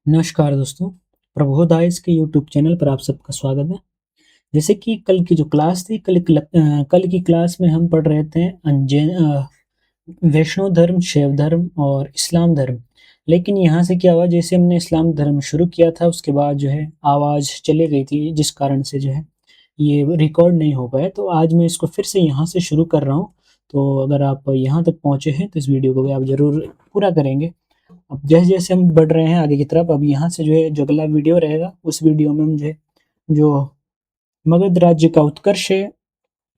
नमस्कार दोस्तों, प्रबोधायस के यूट्यूब चैनल पर आप सबका स्वागत है। जैसे कि कल की जो क्लास थी, कल की क्लास में हम पढ़ रहे थे वैष्णव धर्म, शैव धर्म और इस्लाम धर्म। लेकिन यहाँ से क्या हुआ, जैसे हमने इस्लाम धर्म शुरू किया था, उसके बाद जो है आवाज़ चली गई थी, जिस कारण से जो है ये रिकॉर्ड नहीं हो पाया। तो आज मैं इसको फिर से यहाँ से शुरू कर रहा हूँ। तो अगर आप यहाँ तक पहुँचे हैं, तो इस वीडियो को भी आप ज़रूर पूरा करेंगे। अब जैसे-जैसे हम बढ़ रहे हैं आगे की तरफ, अब यहाँ से जो है जो अगला वीडियो रहेगा, उस वीडियो में हम जो है, जो मगध राज्य का उत्कर्ष है,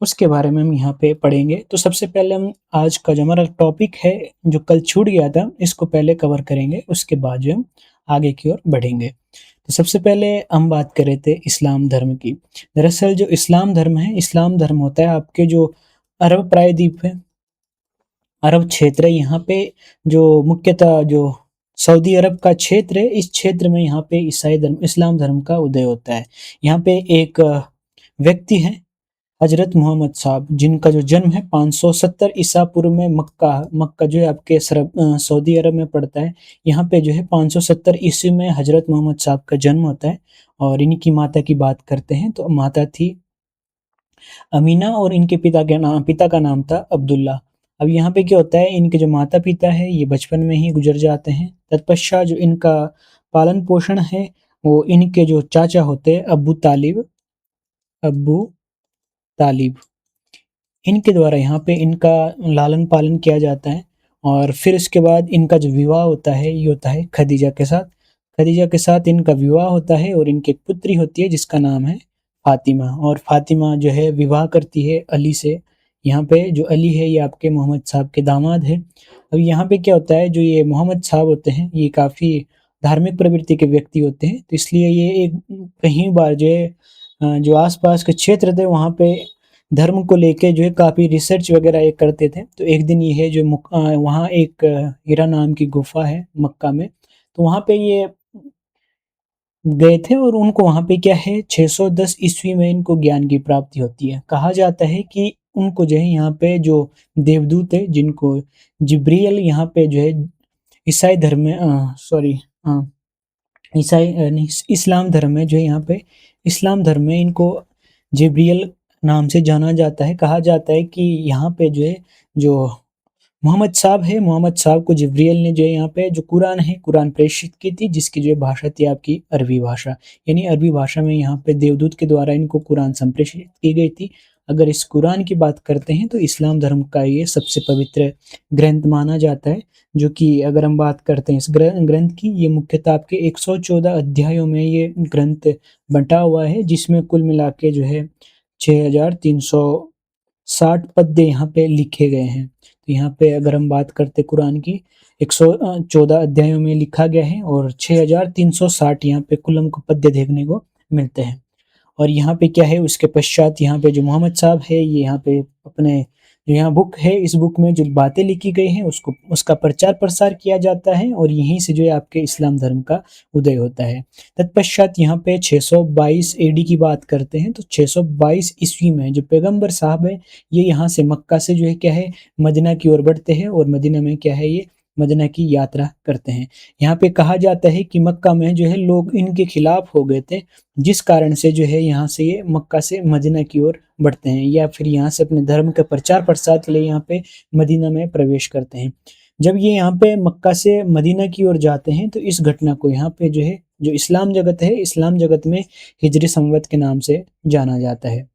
उसके बारे में हम यहाँ पे पढ़ेंगे। तो सबसे पहले हम आज का जो हमारा टॉपिक है, जो कल छूट गया था, इसको पहले कवर करेंगे, उसके बाद जो हम आगे की ओर बढ़ेंगे। तो सबसे पहले हम बात कर रहे थे इस्लाम धर्म की। दरअसल जो इस्लाम धर्म है, इस्लाम धर्म होता है आपके जो अरब प्रायद्वीप है, अरब क्षेत्र है, यहाँ पे जो मुख्यतः जो सऊदी अरब का क्षेत्र है, इस क्षेत्र में यहाँ पे ईसाई धर्म, इस्लाम धर्म का उदय होता है। यहाँ पे एक व्यक्ति हैं, हज़रत मोहम्मद साहब, जिनका जो जन्म है 570 ईसा पूर्व में मक्का जो है आपके सऊदी अरब में पड़ता है। यहाँ पे जो है 570 ईस्वी में हज़रत मोहम्मद साहब का जन्म होता है। और इन्हीं की माता की बात करते हैं, तो माता थी अमीना और इनके पिता का नाम था अब्दुल्ला। अब यहाँ पे क्या होता है, इनके जो माता-पिता है ये बचपन में ही गुज़र जाते हैं। तत्पश्चात जो इनका पालन-पोषण है, वो इनके जो चाचा होते हैं अब्बू तालिब, इनके द्वारा यहाँ पे इनका लालन-पालन किया जाता है। और फिर उसके बाद इनका जो विवाह होता है, ये होता है खदीजा के साथ। खदीजा के साथ इनका विवाह होता है और इनकी एक पुत्री होती है जिसका नाम है फ़ातिमा। और फ़ातिमा जो है विवाह करती है अली से। यहाँ पे जो अली है ये आपके मोहम्मद साहब के दामाद हैं। अब यहाँ पे क्या होता है, जो ये मोहम्मद साहब होते हैं, ये काफ़ी धार्मिक प्रवृत्ति के व्यक्ति होते हैं, तो इसलिए ये एक कई बार जो है जो आस-पास के क्षेत्र थे वहाँ पे धर्म को लेके जो है काफ़ी रिसर्च वगैरह ये करते थे। तो एक दिन ये है जो वहाँ एक हिरा नाम की गुफ़ा है मक्का में, तो वहाँ पे ये गए थे और उनको वहाँ पे क्या है 610 ईस्वी में इनको ज्ञान की प्राप्ति होती है। कहा जाता है कि उनको जो है यहाँ पे जो देवदूत है, जिनको जिब्रील यहाँ पे जो है ईसाई धर्म में सॉरी अ, नहीं, इस्लाम धर्म में जो है यहाँ पे इस्लाम धर्म में इनको जिब्रील नाम से जाना जाता है। कहा जाता है कि यहाँ पे जो है जो मोहम्मद साहब है, मोहम्मद साहब को जिब्रील ने जो है यहाँ पे जो कुरान है, कुरान प्रेषित की थी, जिसकी जो है भाषा थी आपकी अरबी भाषा। यानी अरबी भाषा में यहाँ पे देवदूत के द्वारा इनको कुरान संप्रेषित की गई थी। अगर इस कुरान की बात करते हैं तो इस्लाम धर्म का ये सबसे पवित्र ग्रंथ माना जाता है, जो कि अगर हम बात करते हैं इस ग्रंथ की, ये मुख्यतः आपके 114 अध्यायों में ये ग्रंथ बँटा हुआ है, जिसमें कुल मिला के जो है 6360 पद्य यहाँ पे लिखे गए हैं। तो यहाँ पे अगर हम बात करते कुरान की 114 अध्यायों में लिखा गया है और 6360 यहाँ पे कुल हमको पद्य देखने को मिलते हैं। और यहाँ पे क्या है, उसके पश्चात यहाँ पे जो मोहम्मद साहब है, ये यहाँ पे अपने जो यहाँ बुक है, इस बुक में जो बातें लिखी गई हैं उसको उसका प्रचार-प्रसार किया जाता है और यहीं से जो है आपके इस्लाम धर्म का उदय होता है। तत्पश्चात यहाँ पे 622 एडी की बात करते हैं, तो 622 ईस्वी में जो पैगंबर साहब है, ये यहाँ से मक्का से जो है क्या है, मदीना की ओर बढ़ते हैं और मदीना में क्या है, ये मदीना की यात्रा करते हैं। यहाँ पे कहा जाता है कि मक्का में जो है लोग इनके खिलाफ हो गए थे, जिस कारण से जो है यहाँ से ये मक्का से मदीना की ओर बढ़ते हैं या फिर यहाँ से अपने धर्म का प्रचार-प्रसार के लिए यहाँ पे मदीना में प्रवेश करते हैं। जब ये यहाँ पे मक्का से मदीना की ओर जाते हैं, तो इस घटना को यहाँ पे जो है, जो इस्लाम जगत है, इस्लाम जगत में हिजरी संवत के नाम से जाना जाता है।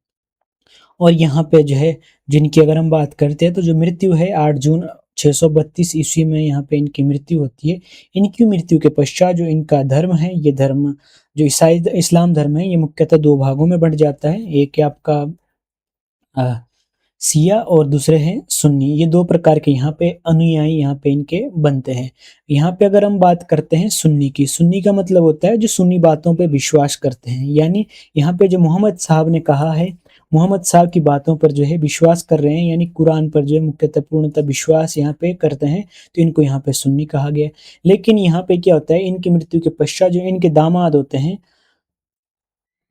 और यहाँ पे जो है, जिनकी अगर हम बात करते हैं, तो जो मृत्यु है 8 जून 632 ईस्वी में यहाँ पे इनकी मृत्यु होती है। इनकी मृत्यु के पश्चात जो इनका धर्म है, ये धर्म जो इस्लाम धर्म है, ये मुख्यतः 2 भागों में बँट जाता है। एक है आपका अ, शिया और दूसरे हैं सुन्नी। ये 2 प्रकार के यहाँ पे अनुयायी यहाँ पे इनके बनते हैं। यहाँ पे अगर हम बात करते हैं सुन्नी की, सुन्नी का मतलब होता है जो सुन्नी बातों पे विश्वास करते हैं। यानी यहाँ पे जो मोहम्मद साहब ने कहा है, मोहम्मद साहब की बातों पर जो है विश्वास कर रहे हैं, यानी कुरान पर जो है मुख्यतः पूर्णतः विश्वास यहाँ पे करते हैं, तो इनको यहाँ पे सुन्नी कहा गया है। लेकिन यहाँ पे क्या होता है, इनकी मृत्यु के पश्चात जो इनके दामाद होते हैं,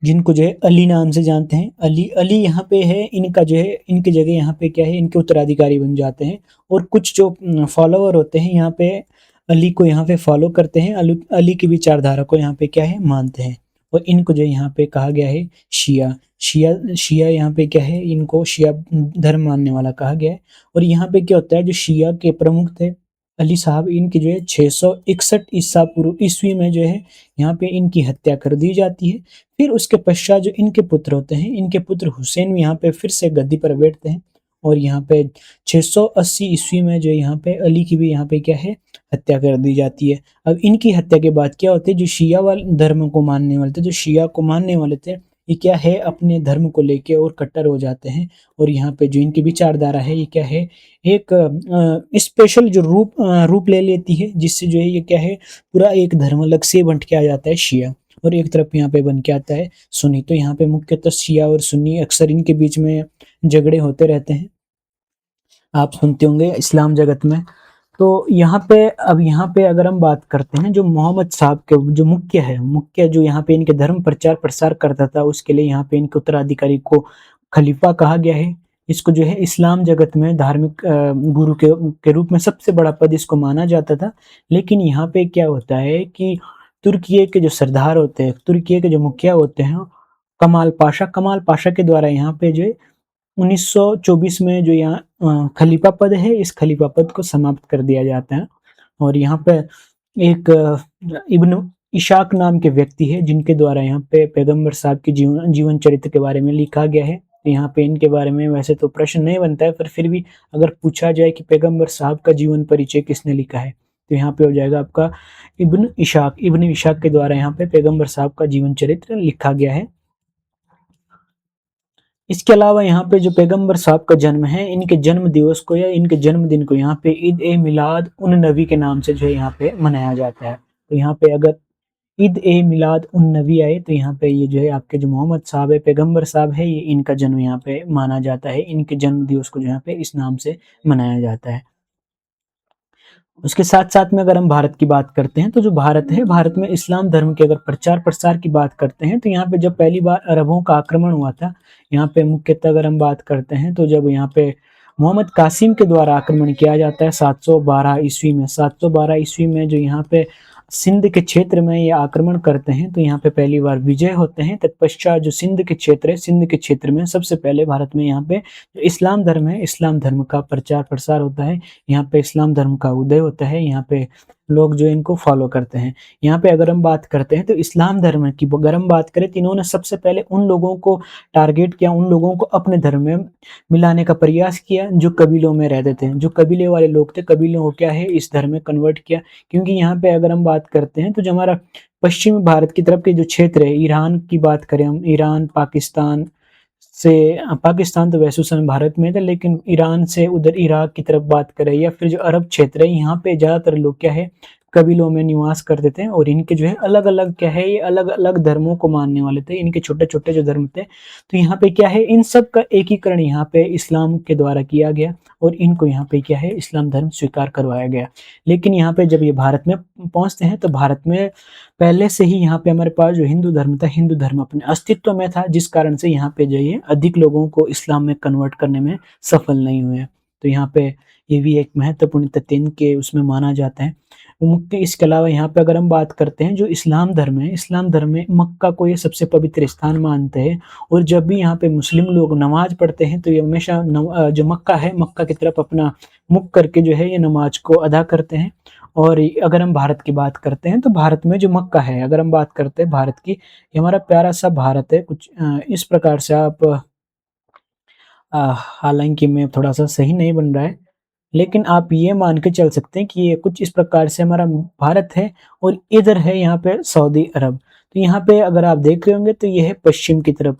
जिनको जो है अली नाम से जानते हैं, अली अली यहाँ पे है, इनका जो है इनकी जगह यहाँ पे क्या है, इनके उत्तराधिकारी बन जाते हैं। और कुछ जो फॉलोवर होते हैं यहाँ पे अली को यहाँ पे फॉलो करते हैं, अली की विचारधारा को यहाँ पे क्या है मानते हैं। और इनको जो यहाँ पे कहा गया है शिया। शिया यहाँ पे क्या है, इनको शिया धर्म मानने वाला कहा गया है। और यहाँ पे क्या होता है, जो शिया के प्रमुख थे अली साहब, इनकी जो है 661 ईसा पूर्व ईस्वी में जो है यहाँ पे इनकी हत्या कर दी जाती है। फिर उसके पश्चात जो इनके पुत्र होते हैं, इनके पुत्र हुसैन यहाँ पे फिर से गद्दी पर बैठते हैं। और यहाँ पे 680 ईस्वी में जो यहाँ पे अली की भी यहाँ पे क्या है हत्या कर दी जाती है। अब इनकी हत्या के बाद क्या होते है, जो शिया वाले धर्म को मानने वाले थे, जो शिया को मानने वाले थे, ये क्या है अपने धर्म को लेके और कट्टर हो जाते हैं। और यहाँ पे जो इनकी विचारधारा है, ये क्या है एक स्पेशल जो रूप ले लेती है, जिससे जो है ये क्या है पूरा एक धर्म अलग से बंट के आ जाता है शिया। और एक तरफ यहाँ पे बन के आता है सुन्नी। तो यहाँ पे मुख्यतः शिया और सुन्नी अक्सर इनके बीच में झगड़े होते रहते हैं, आप सुनते होंगे इस्लाम जगत में। तो यहाँ पे अगर हम बात करते हैं, जो मोहम्मद साहब के जो मुख्य जो यहाँ पे इनके धर्म प्रचार प्रसार करता था, उसके लिए यहाँ पे इनके उत्तराधिकारी को खलीफा कहा गया है। इसको जो है इस्लाम जगत में धार्मिक गुरु के रूप में सबसे बड़ा पद इसको माना जाता था। लेकिन यहाँ पे क्या होता है कि तुर्की के जो सरदार होते हैं, तुर्की के जो मुखिया होते हैं, कमाल पाशा के द्वारा यहाँ पे जो है 1924 में जो यहाँ खलीफा पद है, इस खलीफा पद को समाप्त कर दिया जाता है। और यहाँ पे एक इब्न इशाक नाम के व्यक्ति है, जिनके द्वारा यहाँ पे पैगंबर साहब के जीवन चरित्र के बारे में लिखा गया है। यहाँ पे इनके बारे में वैसे तो प्रश्न नहीं बनता है, पर फिर भी अगर पूछा जाए कि पैगंबर साहब का जीवन परिचय किसने लिखा है, तो यहाँ पे हो जाएगा आपका इब्न इशाक के द्वारा यहाँ पे पैगंबर साहब का जीवन चरित्र लिखा गया है। इसके अलावा यहाँ पे जो पैगंबर साहब का जन्म है, इनके जन्म दिवस को या इनके जन्मदिन को यहाँ पे ईद ए मिलाद उन नबी के नाम से जो है यहाँ पे मनाया जाता है। तो यहाँ पे अगर ईद ए मिलाद उन नबी आए, तो यहाँ पे ये जो है आपके जो मोहम्मद साहब है, पैगंबर साहब है, ये इनका जन्म यहाँ पे माना जाता है। इनके जन्म दिवस को जो यहाँ पे इस नाम से मनाया जाता है। उसके साथ-साथ में अगर हम भारत की बात करते हैं, तो जो भारत है, भारत में इस्लाम धर्म के अगर प्रचार प्रसार की बात करते हैं, तो यहाँ पे जब पहली बार अरबों का आक्रमण हुआ था, यहाँ पे मुख्यतः अगर हम बात करते हैं, तो जब यहाँ पे मोहम्मद कासिम के द्वारा आक्रमण किया जाता है 712 ईस्वी में। 712 ईस्वी में जो यहाँ पे सिंध के क्षेत्र में ये आक्रमण करते हैं, तो यहाँ पे पहली बार विजय होते हैं। तत्पश्चात जो सिंध के क्षेत्र है, सिंध के क्षेत्र में सबसे पहले भारत में यहाँ पे जो इस्लाम धर्म है, इस्लाम धर्म का प्रचार प्रसार होता है। यहाँ पे इस्लाम धर्म का उदय होता है, यहाँ पे लोग जो इनको फॉलो करते हैं। यहाँ पे अगर हम बात करते हैं, तो इस्लाम धर्म की अगर हम बात करें, तो इन्होंने सबसे पहले उन लोगों को टारगेट किया, उन लोगों को अपने धर्म में मिलाने का प्रयास किया जो कबीलों में रहते थे, जो कबीले वाले लोग थे, कबीलों को क्या है इस धर्म में कन्वर्ट किया। क्योंकि यहाँ पे अगर हम बात करते हैं, तो जो हमारा पश्चिमी भारत की तरफ के जो क्षेत्र है, ईरान की बात करें हम, ईरान पाकिस्तान से, पाकिस्तान तो वैसे उस समय भारत में था, लेकिन ईरान से उधर इराक की तरफ बात करें, या फिर जो अरब क्षेत्र है, यहाँ पे ज़्यादातर लोग क्या है कबीलों में निवास करते थे। और इनके जो है अलग-अलग क्या है, ये अलग-अलग धर्मों को मानने वाले थे, इनके छोटे-छोटे जो धर्म थे। तो यहाँ पे क्या है, इन सब का एकीकरण यहाँ पे इस्लाम के द्वारा किया गया, और इनको यहाँ पे क्या है इस्लाम धर्म स्वीकार करवाया गया। लेकिन यहाँ पे जब ये भारत में पहुँचते हैं, तो भारत में पहले से ही यहाँ पे हमारे पास जो हिंदू धर्म था, हिंदू धर्म अपने अस्तित्व में था, जिस कारण से यहाँ पे जो ये अधिक लोगों को इस्लाम में कन्वर्ट करने में सफल नहीं हुए। तो यहाँ पे ये भी एक महत्वपूर्ण तथ्य इनके उसमें माना जाता है। मुख्य इसके अलावा यहाँ पे अगर हम बात करते हैं, जो इस्लाम धर्म है, इस्लाम धर्म में मक्का को ये सबसे पवित्र स्थान मानते हैं। और जब भी यहाँ पे मुस्लिम लोग नमाज पढ़ते हैं, तो ये हमेशा जो मक्का है, मक्का की तरफ अपना मुख करके जो है ये नमाज को अदा करते हैं। और अगर हम भारत की बात करते हैं, तो भारत में जो मक्का है, अगर हम बात करते हैं भारत की, ये हमारा प्यारा सा भारत है। कुछ इस प्रकार से आप हालाँकि मैं थोड़ा-सा सही नहीं बन रहा है, लेकिन आप ये मान के चल सकते हैं कि ये कुछ इस प्रकार से हमारा भारत है, और इधर है यहाँ पे सऊदी अरब। तो यहाँ पे अगर आप देख रहे होंगे, तो ये है पश्चिम की तरफ।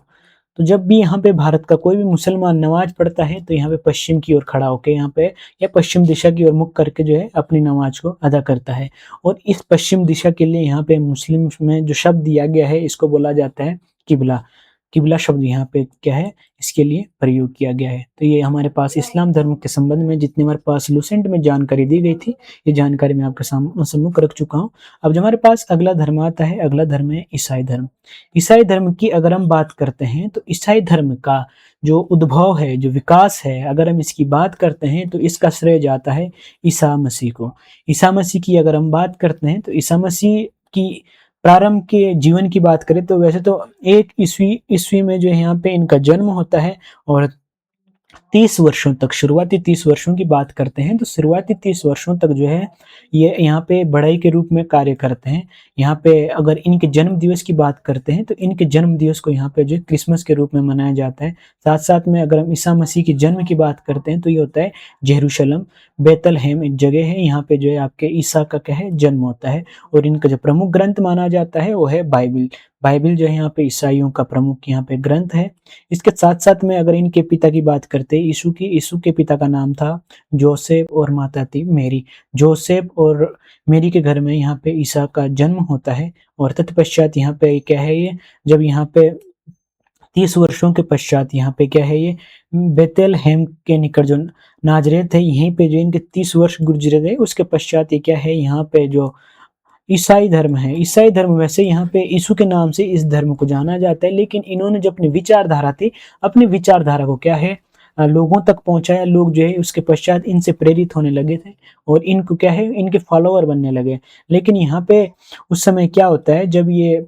तो जब भी यहाँ पे भारत का कोई भी मुसलमान नमाज़ पढ़ता है, तो यहाँ पे पश्चिम की ओर खड़ा होके यहाँ पे, या पश्चिम दिशा की ओर मुख करके जो है अपनी नमाज़ को अदा करता है। और इस पश्चिम दिशा के लिए यहाँ पे मुस्लिम में जो शब्द दिया गया है, इसको बोला जाता है किबला। किबला शब्द यहाँ पे क्या है, इसके लिए प्रयोग किया गया है। तो ये हमारे पास इस्लाम धर्म के संबंध में जितनी हमारे पास लुसेंट में जानकारी दी गई थी, ये जानकारी मैं आपके सम्मुख रख चुका हूँ। अब जो हमारे पास अगला धर्म आता है, अगला धर्म है ईसाई धर्म। ईसाई धर्म की अगर हम बात करते हैं तो ईसाई धर्म का जो उद्भव है, जो विकास है, अगर हम इसकी बात करते हैं तो इसका श्रेय जाता है ईसा मसीह को। ईसा मसीह की अगर हम बात करते हैं तो ईसा मसीह की प्रारंभ के जीवन की बात करें तो वैसे तो 1 ईस्वी में जो है यहाँ पे इनका जन्म होता है और 30 वर्षों तक, शुरुआती 30 वर्षों की बात करते हैं तो शुरुआती 30 वर्षों तक जो है ये यहाँ पे बढ़ई के रूप में कार्य करते हैं। यहाँ पे अगर इनके जन्म दिवस की बात करते हैं तो इनके जन्म दिवस को यहाँ पे जो क्रिसमस के रूप में मनाया जाता है। साथ साथ में अगर हम ईसा मसीह के जन्म की बात करते हैं तो ये होता है जेरूशलम, बेतलहेम एक जगह है, यहाँ पे जो है आपके ईसा का क्या है, जन्म होता है। और इनका जो प्रमुख ग्रंथ माना जाता है वो है बाइबिल। बाइबिल जो है यहाँ पे ईसाइयों का प्रमुख यहाँ पे ग्रंथ है। इसके साथ साथ में अगर इनके पिता की बात करते हैं यीशु की, यीशु के पिता का नाम था जोसेफ और माता थी मेरी। जोसेफ और मेरी के घर में यहाँ पे ईसा का जन्म होता है और तत्पश्चात यहाँ पे क्या है, ये जब यहाँ पे 30 वर्षों के पश्चात यहाँ पे क्या है, ये बेतलहेम के निकट जो नाजरेत है, यहीं पे जो इनके 30 वर्ष गुजरे थे, उसके पश्चात ये क्या है, यहाँ पे जो ईसाई धर्म है। ईसाई धर्म वैसे यहाँ पे यीशु के नाम से इस धर्म को जाना जाता है, लेकिन इन्होंने जो अपनी विचारधारा थी, अपनी विचारधारा को क्या है, लोगों तक पहुंचाया। लोग जो है उसके पश्चात इनसे प्रेरित होने लगे थे और इनको क्या है, इनके फॉलोअर बनने लगे। लेकिन यहाँ पे उस समय क्या होता है, जब ये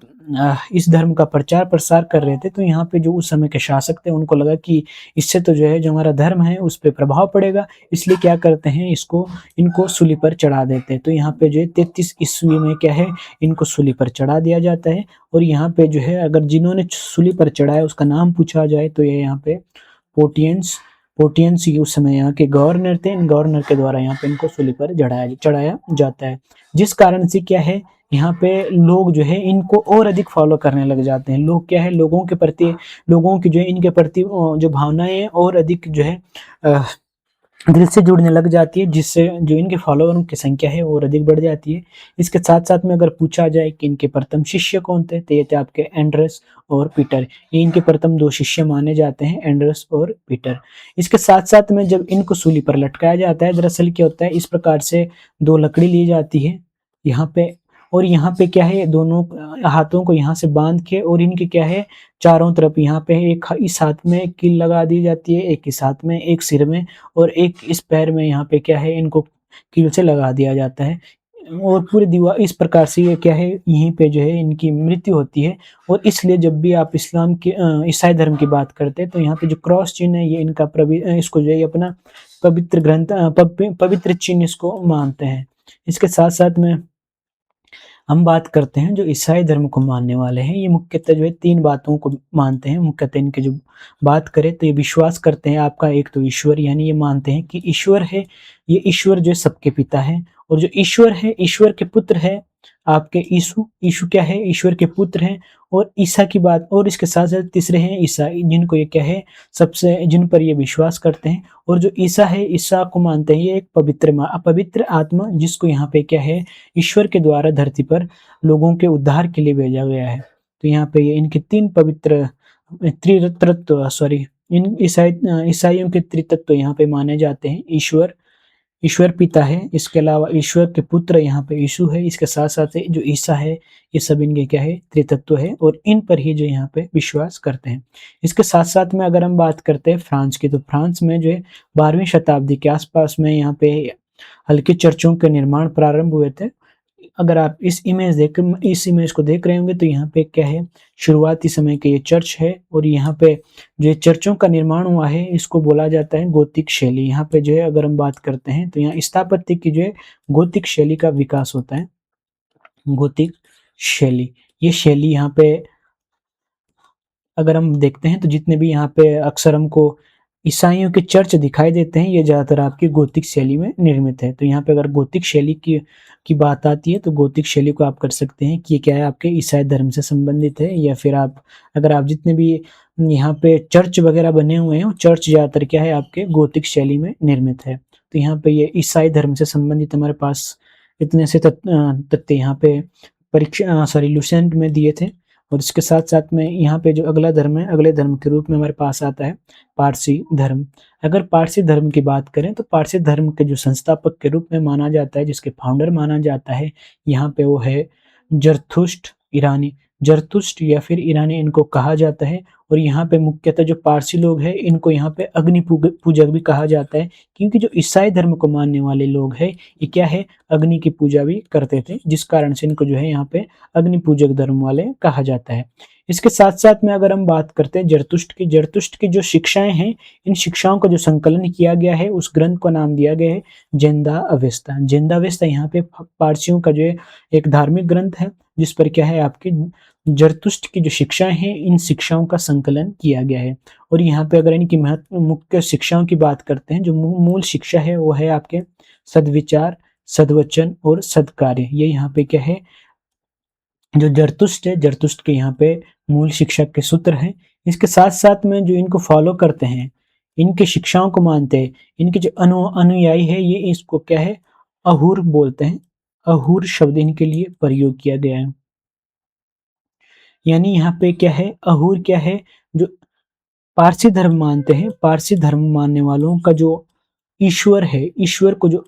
इस धर्म का प्रचार प्रसार कर रहे थे तो यहाँ पे जो उस समय के शासक थे उनको लगा कि इससे तो जो है जो हमारा धर्म है उस पर प्रभाव पड़ेगा, इसलिए क्या करते हैं, इनको सूली पर चढ़ा देते हैं। तो यहाँ पे जो है 33 ईस्वी में क्या है, इनको सूली पर चढ़ा दिया जाता है। और यहाँ पे जो है अगर जिन्होंने सूली पर चढ़ाया उसका नाम पूछा जाए तो ये यहाँ पे पोर्टियंस ये उस समय यहाँ के गवर्नर थे। इन गवर्नर के द्वारा यहाँ पे इनको सूली पर चढ़ाया जाता है, जिस कारण से क्या है, यहाँ पे लोग जो है इनको और अधिक फॉलो करने लग जाते हैं। लोग क्या है, लोगों के प्रति, लोगों की जो है इनके प्रति जो भावनाएं हैं और अधिक जो है दिल से जुड़ने लग जाती है, जिससे जो इनके फॉलोअरों की संख्या है और अधिक बढ़ जाती है। इसके साथ साथ में अगर पूछा जाए कि इनके प्रथम शिष्य कौन थे, तो ये थे आपके एंड्रस और पीटर। ये इनके प्रथम 2 शिष्य माने जाते हैं, एंड्रस और पीटर। इसके साथ साथ में जब इनको सूली पर लटकाया जाता है, दरअसल क्या होता है, इस प्रकार से 2 लकड़ी ली जाती है यहाँ पे, और यहाँ पे क्या है, दोनों हाथों को यहाँ से बांध के और इनके क्या है, चारों तरफ यहाँ पे एक इस हाथ में कील लगा दी जाती है, एक इस हाथ में, एक सिर में और एक इस पैर में, यहाँ पे क्या है, इनको कील से लगा दिया जाता है। और पूरी दीवार इस प्रकार से ये क्या है, यहीं पे जो है इनकी मृत्यु होती है। और इसलिए जब भी आप इस्लाम के ईसाई धर्म की बात करते हैं तो यहाँ पे जो क्रॉस चिन्ह है, ये इनका इसको जो है अपना पवित्र ग्रंथ पवित्र चिन्ह इसको मानते हैं। इसके साथ साथ में हम बात करते हैं जो ईसाई धर्म को मानने वाले हैं, ये मुख्यतः जो है 3 बातों को मानते हैं। मुख्यतः इनके जो बात करें तो ये विश्वास करते हैं आपका एक तो ईश्वर, यानी ये मानते हैं कि ईश्वर है, ये ईश्वर जो है सबके पिता है, और जो ईश्वर है, ईश्वर के पुत्र है आपके यीशु क्या है, ईश्वर के पुत्र हैं। और ईसा की बात, और इसके साथ साथ तीसरे हैं ईसाई, जिनको ये क्या है, सबसे जिन पर ये विश्वास करते हैं। और जो ईसा है, ईसा को मानते हैं ये एक पवित्र आत्मा, जिसको यहाँ पे क्या है, ईश्वर के द्वारा धरती पर लोगों के उद्धार के लिए भेजा गया है। तो यहाँ पे ये इनके 3 पवित्र त्रितत्व इन ईसाइयों के त्रितत्व यहाँ पे माने जाते हैं। ईश्वर पिता है, इसके अलावा ईश्वर के पुत्र यहाँ पे यीशु है, इसके साथ साथ जो ईसा है, ये सब इनके क्या है, त्रितत्व है, और इन पर ही जो यहाँ पे विश्वास करते हैं। इसके साथ साथ में अगर हम बात करते हैं फ्रांस की, तो फ्रांस में जो है 12वीं शताब्दी के आसपास में यहाँ पे हल्के चर्चों के निर्माण प्रारंभ हुए थे। अगर आप इस इमेज को देख रहे होंगे तो यहाँ पे क्या है, शुरुआती समय के ये चर्च है, और यहाँ पे जो चर्चों का निर्माण हुआ है इसको बोला जाता है गोथिक शैली। यहाँ पे जो है अगर हम बात करते हैं तो यहाँ स्थापत्य की जो है गोथिक शैली का विकास होता है। गोथिक शैली, ये शैली यहाँ पे अगर हम देखते हैं तो जितने भी यहाँ पे अक्सर हमको ईसाइयों के चर्च दिखाई देते हैं, ये ज़्यादातर आपकी गोथिक शैली में निर्मित है। तो यहाँ पे अगर गोथिक शैली की बात आती है तो गोथिक शैली को आप कर सकते हैं कि ये क्या है, आपके ईसाई धर्म से संबंधित है, या फिर अगर आप जितने भी यहाँ पे चर्च वगैरह बने हुए हैं, चर्च ज़्यादातर क्या है, आपके गोथिक शैली में निर्मित है। तो यहाँ पे ये ईसाई धर्म से संबंधित हमारे पास इतने से तथ्य यहाँ पे लुसेंट में दिए थे। और इसके साथ-साथ में यहाँ पे जो अगला धर्म है, अगले धर्म के रूप में हमारे पास आता है पारसी धर्म। अगर पारसी धर्म की बात करें तो पारसी धर्म के जो संस्थापक के रूप में माना जाता है, जिसके फाउंडर माना जाता है, यहाँ पे वो है ज़रथुष्ट्र ईरानी। ज़रथुष्ट्र या फिर ईरानी इनको कहा जाता है और यहाँ पे मुख्यतः जो पारसी लोग हैं, इनको यहाँ पे अग्नि पूजक भी कहा जाता है, क्योंकि जो ईसाई धर्म को मानने वाले लोग हैं, ये क्या है, अग्नि की पूजा भी करते थे, जिस कारण से इनको जो है यहाँ पे अग्नि पूजक धर्म वाले कहा जाता है। इसके साथ-साथ में अगर हम बात करते हैं ज़रथुष्ट्र की जो शिक्षाएँ हैं, इन शिक्षाओं का जो संकलन किया गया है, उस ग्रंथ को नाम दिया गया है ज़ेंदा अवेस्ता। ज़ेंदा अवेस्ता यहाँ पे पारसियों का जो है एक धार्मिक ग्रंथ है, जिस पर क्या है आपकी ज़रथुष्ट्र की जो शिक्षाएँ हैं, इन शिक्षाओं का संकलन किया गया है। और यहाँ पे अगर इनकी मुख्य शिक्षाओं की बात करते हैं, जो मूल शिक्षा है वो है आपके सद्विचार, सद्वचन और सद्कार्य। ये यहाँ पे क्या है, जो ज़रथुष्ट्र है, ज़रथुष्ट्र के यहाँ पे मूल शिक्षा के सूत्र हैं। इसके साथ-साथ में जो इनको फॉलो करते हैं, इनकी शिक्षाओं को मानते हैं, इनके जो अनुयायी है, ये इसको क्या है, अहूर बोलते हैं। अहूर शब्द इनके लिए प्रयोग किया गया है। यानी यहाँ पे क्या है, अहूर क्या है, जो पारसी धर्म मानते हैं, पारसी धर्म मानने वालों का जो ईश्वर है, ईश्वर को जो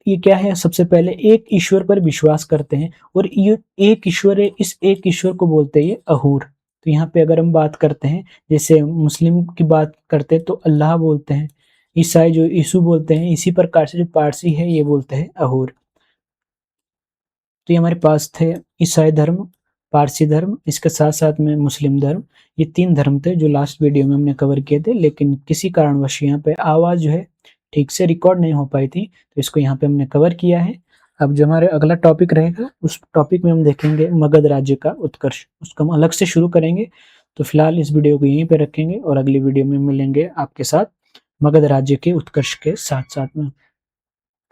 ये क्या है, सबसे पहले एक ईश्वर पर विश्वास करते हैं और ये एक ईश्वर है, इस एक ईश्वर को बोलते हैं ये अहूर। तो यहाँ पे अगर हम बात करते हैं, जैसे मुस्लिम की बात करते हैं तो अल्लाह बोलते हैं, ईसाई जो यीशु बोलते हैं, इसी प्रकार से जो पारसी है ये बोलते हैं अहूर। तो ये हमारे पास थे ईसाई धर्म, पारसी धर्म, इसके साथ-साथ में मुस्लिम धर्म। ये 3 धर्म थे जो लास्ट वीडियो में हमने कवर किए थे, लेकिन किसी कारणवश यहाँ पे आवाज़ जो है ठीक से रिकॉर्ड नहीं हो पाई थी, तो इसको यहाँ पे हमने कवर किया है। अब जो हमारा अगला टॉपिक रहेगा, उस टॉपिक में हम देखेंगे मगध राज्य का उत्कर्ष, उसको हम अलग से शुरू करेंगे। तो फिलहाल इस वीडियो को यहीं पे रखेंगे और अगली वीडियो में मिलेंगे आपके साथ मगध राज्य के उत्कर्ष के साथ-साथ में।